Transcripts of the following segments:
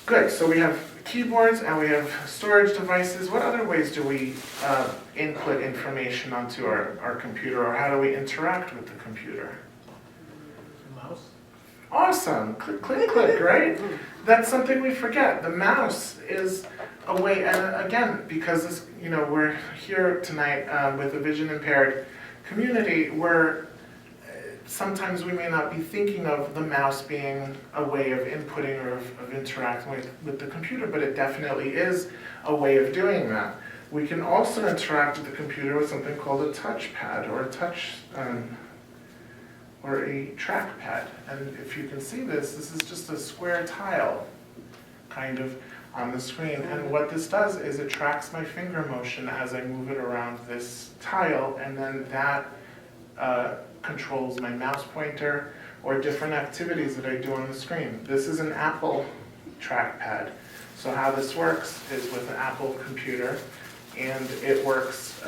Good, so we have keyboards and we have storage devices. What other ways do we input information onto our computer, or how do we interact with the computer? Mouse? Awesome, click, click, click, right? That's something we forget. The mouse is a way, and again, because this, we're here tonight with a vision impaired community where sometimes we may not be thinking of the mouse being a way of inputting or of interacting with the computer, but it definitely is a way of doing that. We can also interact with the computer with something called a touchpad or a trackpad. And if you can see this is just a square tile kind of on the screen. And what this does is it tracks my finger motion as I move it around this tile, and then that controls my mouse pointer or different activities that I do on the screen. This is an Apple trackpad. So how this works is with an Apple computer, and it works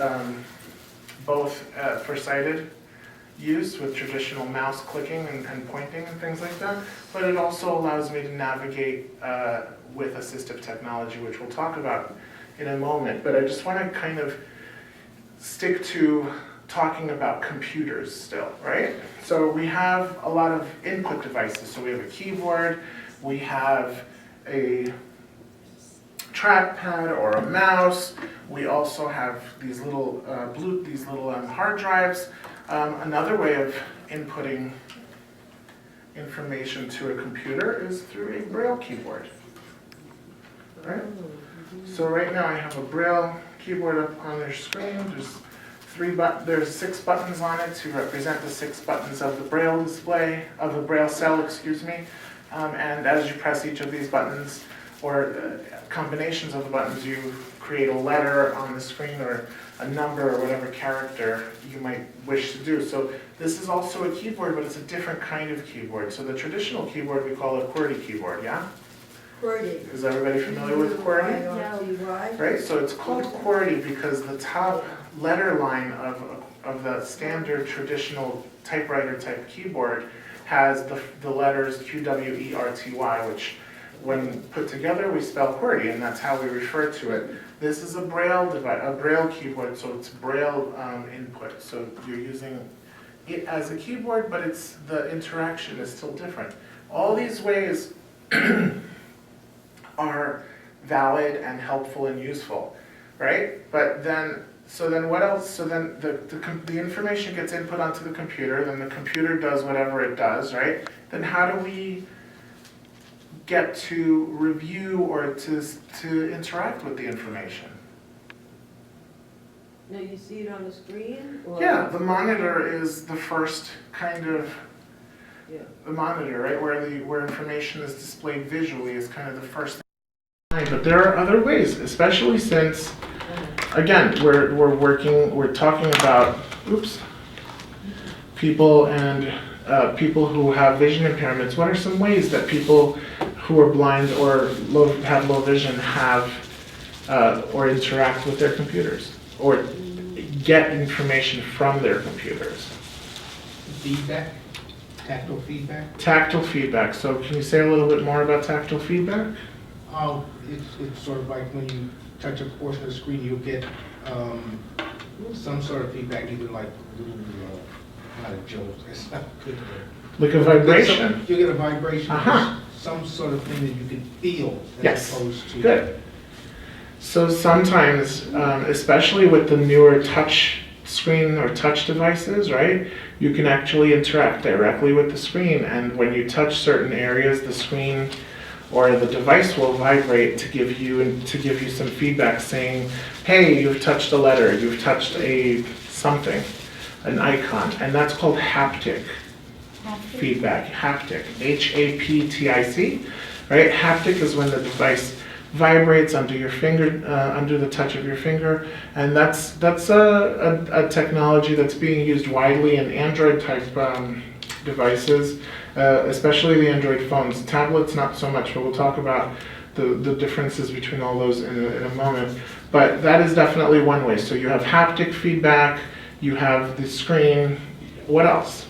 both for sighted use with traditional mouse clicking and pointing and things like that, but it also allows me to navigate with assistive technology, which we'll talk about in a moment. But I just want to kind of stick to talking about computers still, right? So we have a lot of input devices. So we have a keyboard, we have a trackpad or a mouse. We also have these little hard drives. Another way of inputting information to a computer is through a Braille keyboard, right? So right now I have a Braille keyboard up on their screen. There's 6 buttons on it to represent the 6 buttons of the Braille display, of the Braille cell, excuse me. And as you press each of these buttons, or combinations of the buttons, you create a letter on the screen or a number or whatever character you might wish to do. So this is also a keyboard, but it's a different kind of keyboard. So the traditional keyboard, we call it Qwerty Keyboard, yeah? Qwerty. Is everybody familiar with Qwerty? No. Right, so it's called Qwerty because the top letter line of the standard traditional typewriter type keyboard has the letters QWERTY, which when put together we spell QWERTY, and that's how we refer to it. This is a Braille device, a Braille keyboard, so it's Braille input. So you're using it as a keyboard, but the interaction is still different. All these ways are valid and helpful and useful, right? But then, what else? So then the information gets input onto the computer, then the computer does whatever it does, right? Then how do we get to review or to interact with the information? Now you see it on the screen? Or Yeah, the monitor is the first kind of, the monitor, right, where information is displayed visually is kind of the first thing. But there are other ways, especially since, again, we're talking about, people and people who have vision impairments. What are some ways that people who are blind or have low vision have or interact with their computers or get information from their computers? Feedback, tactile feedback. Tactile feedback. So can you say a little bit more about tactile feedback? Oh, it's sort of like when you touch a portion of the screen, you'll get some sort of feedback, even like little, not a jolt, it's not good. Like a vibration. You get a vibration, Uh-huh. some sort of thing that you can feel as Yes. opposed to. Good. So sometimes, especially with the newer touch screen or touch devices, right, you can actually interact directly with the screen, and when you touch certain areas, the screen or the device will vibrate to give you some feedback saying, hey, you've touched a letter, you've touched something, an icon, and that's called haptic feedback. Haptic, Haptic, right? Haptic is when the device vibrates under your finger, under the touch of your finger, and that's a technology that's being used widely in Android type devices, especially the Android phones. Tablets, not so much, but we'll talk about the differences between all those in a moment. But that is definitely one way. So you have haptic feedback, you have the screen. What else?